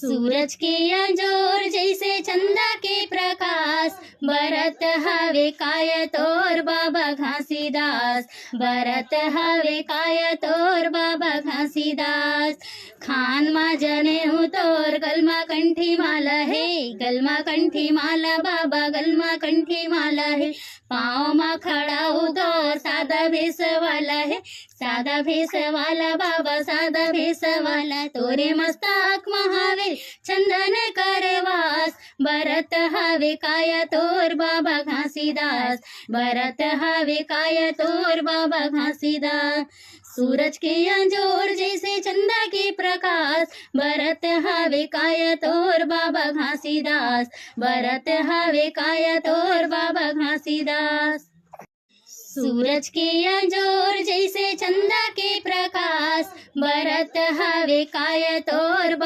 सूरज के अंजोर जैसे चंदा के प्रकाश, बरत हवे काय तोर बाबा घासीदास, बरत हवे काय तोर बाबा घासीदास। खान मा जने हूँ तोर गलमा कंठी माला है, गलमा कंठी माला बाबा गलमा कंठी माला है। पाँव मा खड़ा हूँ तो सादा भेस वाला है, सादा भेस वाला बाबा सादा भेस वाला। तोरे मस्तक महावे चंदन करवास, बरत हवे काय तोर बाबा घासीदास, बरत हवे काय तोर बाबा घासीदास। सूरज के अंजोर जैसे चंदा के प्रकाश, बरत हवे काय तोर बाबा घासीदास, बरत हवे काय तोर बाबा घासीदास। सूरज के अंजोर जैसे चंदा के प्रकाश, बरत हवे काय तोर